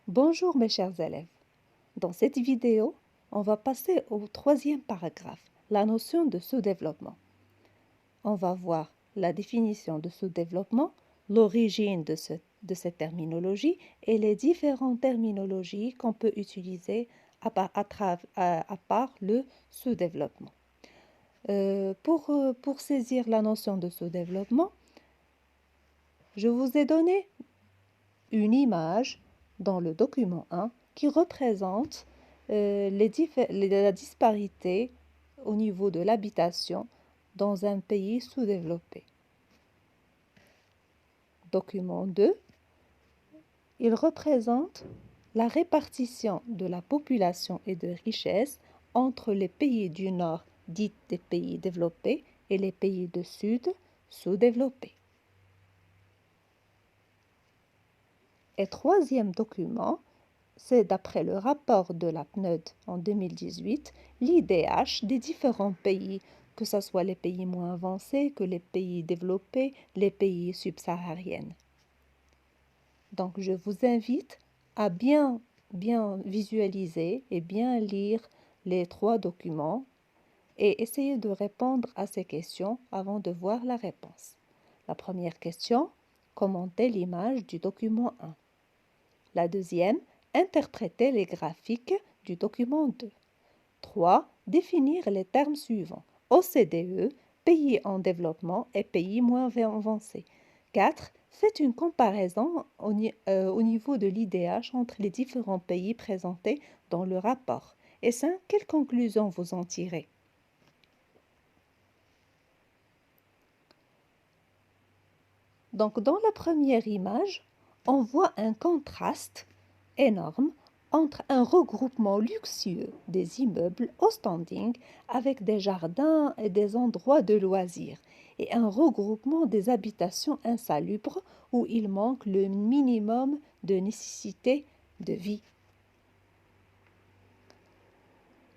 Bonjour mes chers élèves. Dans cette vidéo, on va passer au troisième paragraphe, la notion de sous-développement. On va voir la définition de sous-développement, l'origine de cette terminologie et les différentes terminologies qu'on peut utiliser à part le sous-développement. Pour saisir la notion de sous-développement, je vous ai donné une image dans le document 1 qui représente la disparité au niveau de l'habitation dans un pays sous-développé. Document 2, il représente la répartition de la population et de richesse entre les pays du Nord, dits des pays développés, et les pays du Sud, sous-développés. Et troisième document, c'est d'après le rapport de la PNUD en 2018, l'IDH des différents pays, que ce soit les pays moins avancés que les pays développés, les pays subsahariens. Donc je vous invite à bien visualiser et bien lire les trois documents et essayer de répondre à ces questions avant de voir la réponse. La première question, commentez l'image du document 1. La deuxième, interpréter les graphiques du document 2. 3. Définir les termes suivants. OCDE, pays en développement et pays moins avancés. 4. Faites une comparaison au niveau de l'IDH entre les différents pays présentés dans le rapport. Et 5. Quelles conclusions vous en tirez? Donc, dans la première image, on voit un contraste énorme entre un regroupement luxueux des immeubles au standing avec des jardins et des endroits de loisirs et un regroupement des habitations insalubres où il manque le minimum de nécessité de vie.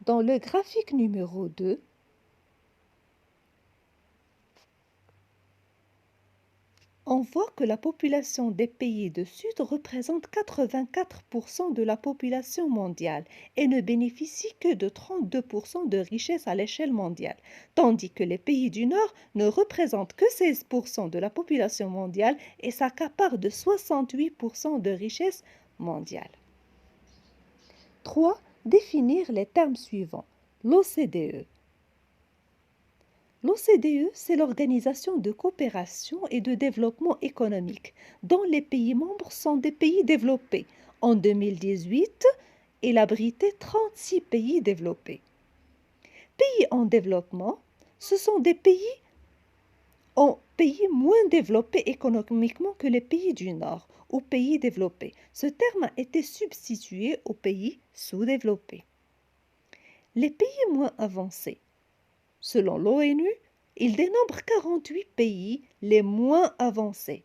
Dans le graphique numéro 2, on voit que la population des pays du Sud représente 84% de la population mondiale et ne bénéficie que de 32% de richesse à l'échelle mondiale, tandis que les pays du Nord ne représentent que 16% de la population mondiale et s'accaparent de 68% de richesse mondiale. 3. Définir les termes suivants. L'OCDE. L'OCDE, c'est l'Organisation de coopération et de développement économique, dont les pays membres sont des pays développés. En 2018, il abritait 36 pays développés. Pays en développement, ce sont des pays moins développés économiquement que les pays du Nord ou pays développés. Ce terme a été substitué aux pays sous-développés. Les pays moins avancés. Selon l'ONU, il dénombre 48 pays les moins avancés.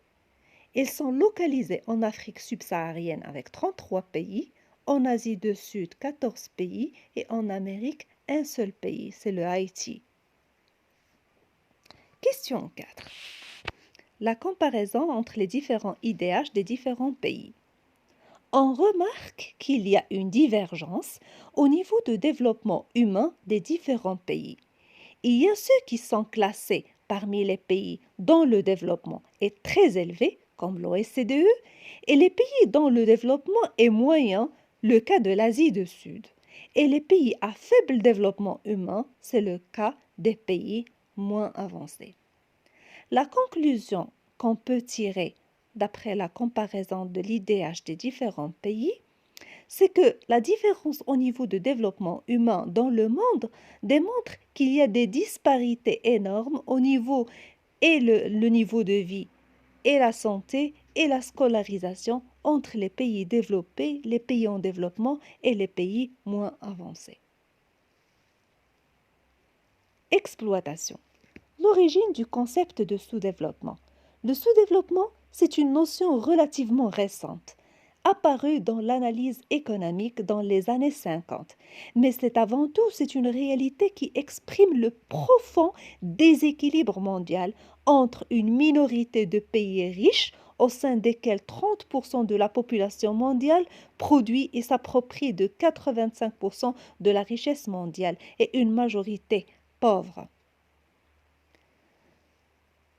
Ils sont localisés en Afrique subsaharienne avec 33 pays, en Asie du Sud 14 pays et en Amérique un seul pays, c'est le Haïti. Question 4. La comparaison entre les différents IDH des différents pays. On remarque qu'il y a une divergence au niveau de développement humain des différents pays. Il y a ceux qui sont classés parmi les pays dont le développement est très élevé, comme l'OCDE, et les pays dont le développement est moyen, le cas de l'Asie du Sud. Et les pays à faible développement humain, c'est le cas des pays moins avancés. La conclusion qu'on peut tirer d'après la comparaison de l'IDH des différents pays, c'est que la différence au niveau de développement humain dans le monde démontre qu'il y a des disparités énormes au niveau et le niveau de vie et la santé et la scolarisation entre les pays développés, les pays en développement et les pays moins avancés. Exploitation. L'origine du concept de sous-développement. Le sous-développement, c'est une notion relativement récente, apparue dans l'analyse économique dans les années 50. Mais c'est une réalité qui exprime le profond déséquilibre mondial entre une minorité de pays riches au sein desquels 30% de la population mondiale produit et s'approprie de 85% de la richesse mondiale et une majorité pauvre.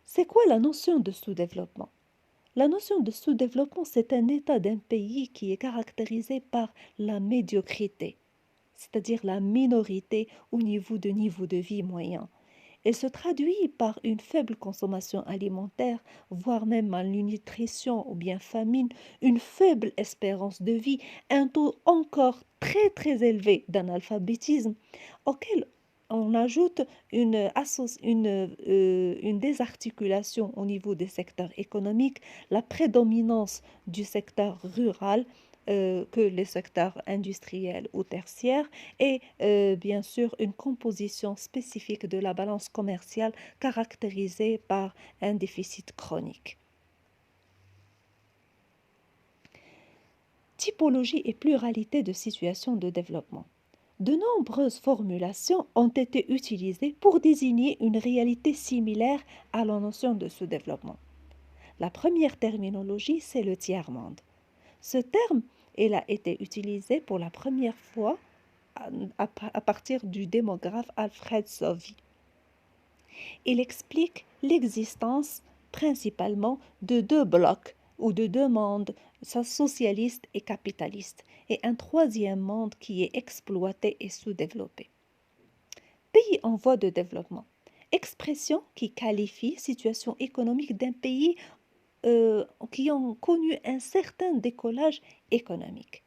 C'est quoi la notion de sous-développement? La notion de sous-développement, c'est un état d'un pays qui est caractérisé par la médiocrité, c'est-à-dire la minorité au niveau de vie moyen. Elle se traduit par une faible consommation alimentaire, voire même malnutrition ou bien famine, une faible espérance de vie, un taux encore très très élevé d'analphabétisme, auquel on ajoute une désarticulation au niveau des secteurs économiques, la prédominance du secteur rural que les secteurs industriels ou tertiaires et bien sûr une composition spécifique de la balance commerciale caractérisée par un déficit chronique. Typologie et pluralité de situations de développement. De nombreuses formulations ont été utilisées pour désigner une réalité similaire à la notion de sous-développement. La première terminologie, c'est le tiers-monde. Ce terme, il a été utilisé pour la première fois à partir du démographe Alfred Sauvy. Il explique l'existence principalement de deux blocs ou de deux mondes, socialiste et capitaliste, et un troisième monde qui est exploité et sous-développé. Pays en voie de développement. Expression qui qualifie situation économique d'un pays qui ont connu un certain décollage économique.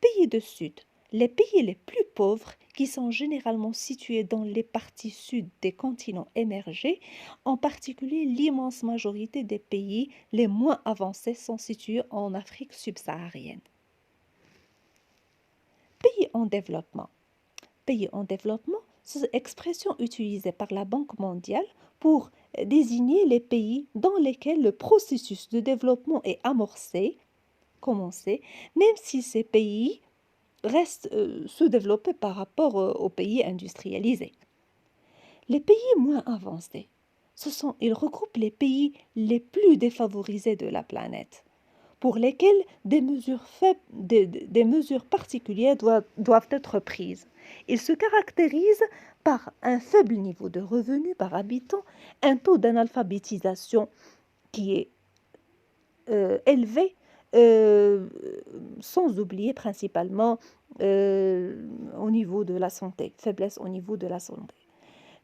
Pays de Sud. Les pays les plus pauvres, qui sont généralement situés dans les parties sud des continents émergés, en particulier l'immense majorité des pays les moins avancés sont situés en Afrique subsaharienne. Pays en développement. Pays en développement, c'est une expression utilisée par la Banque mondiale pour désigner les pays dans lesquels le processus de développement est commencé, même si ces pays restent sous-développés par rapport aux pays industrialisés. Les pays moins avancés, ils regroupent les pays les plus défavorisés de la planète, pour lesquels des mesures particulières doivent être prises. Ils se caractérisent par un faible niveau de revenus par habitant, un taux d'analphabétisation qui est élevé, sans oublier principalement au niveau de la santé, faiblesse au niveau de la santé.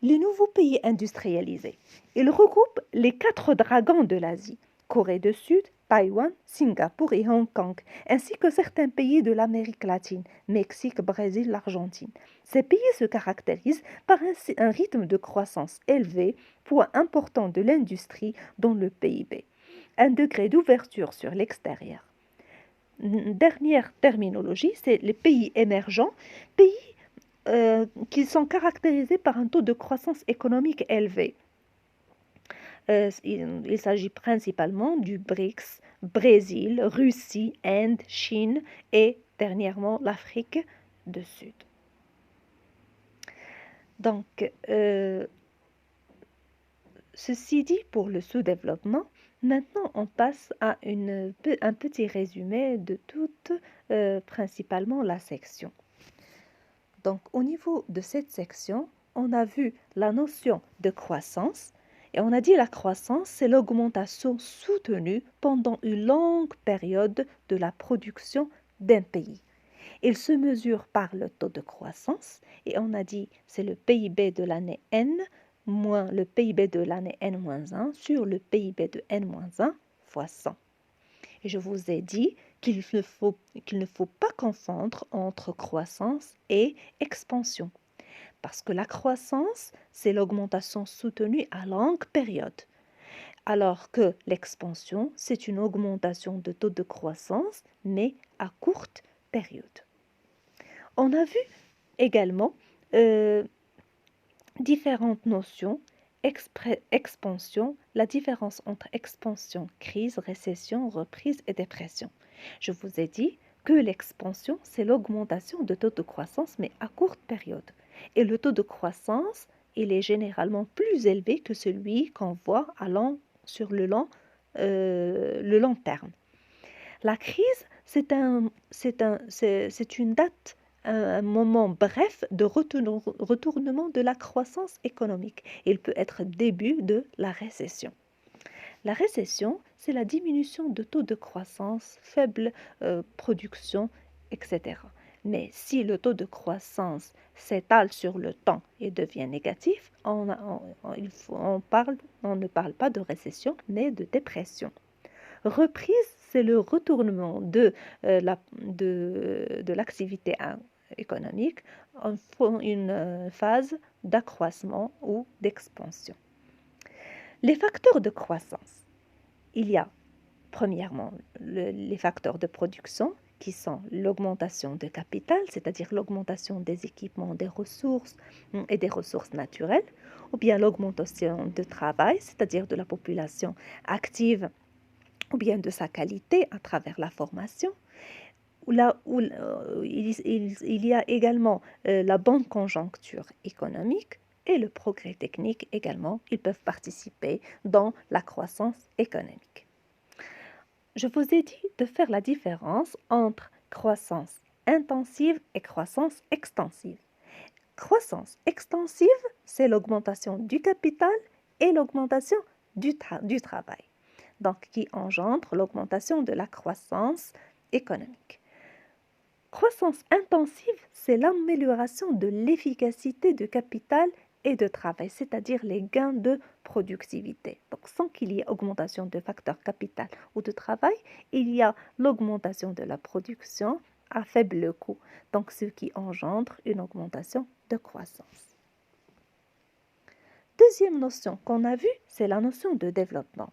Les nouveaux pays industrialisés, ils regroupent les 4 dragons de l'Asie, Corée du Sud, Taïwan, Singapour et Hong Kong, ainsi que certains pays de l'Amérique latine, Mexique, Brésil, l'Argentine. Ces pays se caractérisent par un rythme de croissance élevé, poids important de l'industrie dans le PIB, un degré d'ouverture sur l'extérieur. Dernière terminologie, c'est les pays émergents, pays qui sont caractérisés par un taux de croissance économique élevé. Il s'agit principalement du BRICS, Brésil, Russie, Inde, Chine et dernièrement l'Afrique du Sud. Donc, ceci dit pour le sous-développement, maintenant on passe à un petit résumé de toute principalement la section. Donc, au niveau de cette section, on a vu la notion de croissance et on a dit la croissance, c'est l'augmentation soutenue pendant une longue période de la production d'un pays. Il se mesure par le taux de croissance et on a dit c'est le PIB de l'année N moins le PIB de l'année N-1 sur le PIB de N-1 fois 100. Et je vous ai dit qu'il ne faut pas confondre entre croissance et expansion. Parce que la croissance, c'est l'augmentation soutenue à longue période. Alors que l'expansion, c'est une augmentation de taux de croissance, mais à courte période. On a vu également différentes notions. Expansion, la différence entre expansion, crise, récession, reprise et dépression. Je vous ai dit que l'expansion, c'est l'augmentation de taux de croissance, mais à courte période. Et le taux de croissance, il est généralement plus élevé que celui qu'on voit sur le long le long terme. La crise, c'est une date, un moment bref de retournement de la croissance économique. Il peut être début de la récession. La récession, c'est la diminution de taux de croissance, faible production, etc. Mais si le taux de croissance s'étale sur le temps et devient négatif, on ne parle pas de récession, mais de dépression. Reprise, c'est le retournement de l'activité économique en une phase d'accroissement ou d'expansion. Les facteurs de croissance. Il y a premièrement les facteurs de production qui sont l'augmentation de capital, c'est-à-dire l'augmentation des équipements, des ressources et des ressources naturelles, ou bien l'augmentation de travail, c'est-à-dire de la population active ou bien de sa qualité à travers la formation. Là où il y a également la bonne conjoncture économique et le progrès technique également, ils peuvent participer dans la croissance économique. Je vous ai dit de faire la différence entre croissance intensive et croissance extensive. Croissance extensive, c'est l'augmentation du capital et l'augmentation du travail, donc qui engendre l'augmentation de la croissance économique. Croissance intensive, c'est l'amélioration de l'efficacité du capital et de travail, c'est-à-dire les gains de productivité. Donc, sans qu'il y ait augmentation de facteurs capital ou de travail, il y a l'augmentation de la production à faible coût, donc ce qui engendre une augmentation de croissance. Deuxième notion qu'on a vue, c'est la notion de développement.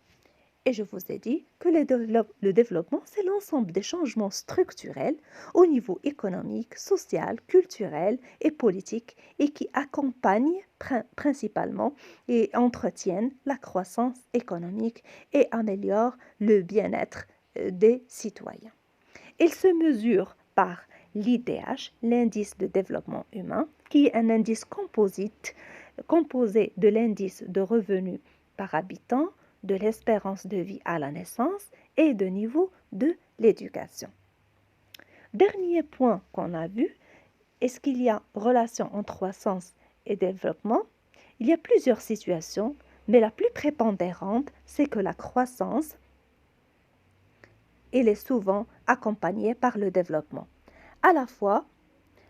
Et je vous ai dit que le développement, c'est l'ensemble des changements structurels au niveau économique, social, culturel et politique et qui accompagnent principalement et entretiennent la croissance économique et améliorent le bien-être des citoyens. Il se mesure par l'IDH, l'indice de développement humain, qui est un indice composite composé de l'indice de revenu par habitant, de l'espérance de vie à la naissance et de niveau de l'éducation. Dernier point qu'on a vu, est-ce qu'il y a relation entre croissance et développement? Il y a plusieurs situations, mais la plus prépondérante, c'est que la croissance, elle est souvent accompagnée par le développement. À la fois,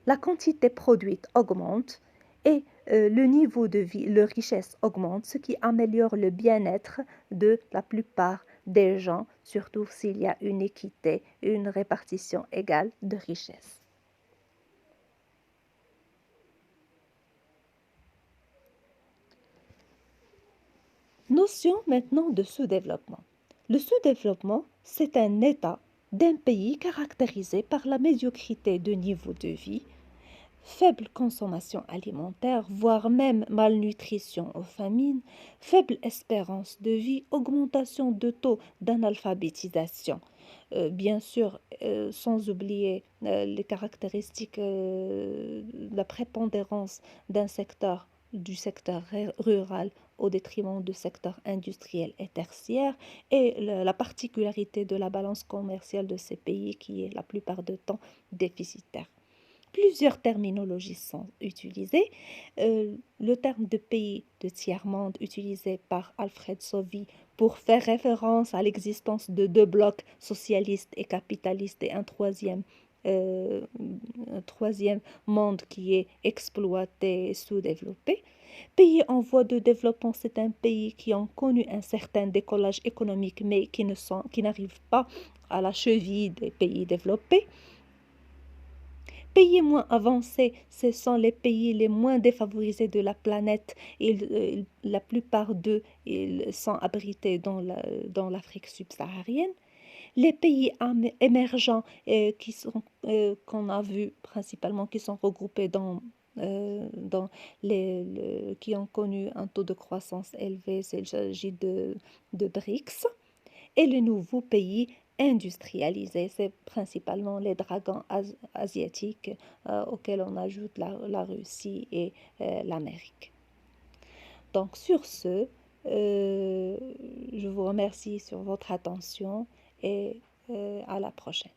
la quantité produite augmente et le niveau de vie, la richesse augmente, ce qui améliore le bien-être de la plupart des gens, surtout s'il y a une équité, une répartition égale de richesse. Notion maintenant de sous-développement. Le sous-développement, c'est un état d'un pays caractérisé par la médiocrité de niveau de vie, faible consommation alimentaire, voire même malnutrition ou famine, faible espérance de vie, augmentation de taux d'analphabétisation. Bien sûr, sans oublier les caractéristiques, la prépondérance du secteur rural au détriment du secteur industriel et tertiaire et la particularité de la balance commerciale de ces pays qui est la plupart du temps déficitaire. Plusieurs terminologies sont utilisées. Le terme de pays de tiers-monde utilisé par Alfred Sauvy pour faire référence à l'existence de deux blocs socialistes et capitalistes et un troisième monde qui est exploité et sous-développé. Pays en voie de développement, c'est un pays qui ont connu un certain décollage économique mais qui n'arrivent pas à la cheville des pays développés. Pays moins avancés, ce sont les pays les moins défavorisés de la planète. La plupart d'eux ils sont abrités dans l'Afrique subsaharienne. Les pays émergents qu'on a vus principalement, qui sont regroupés qui ont connu un taux de croissance élevé, il s'agit de BRICS. Et les nouveaux pays industrialisés, c'est principalement les dragons asiatiques auxquels on ajoute la Russie et l'Amérique. Donc sur ce, Euh, je vous remercie sur votre attention et à la prochaine.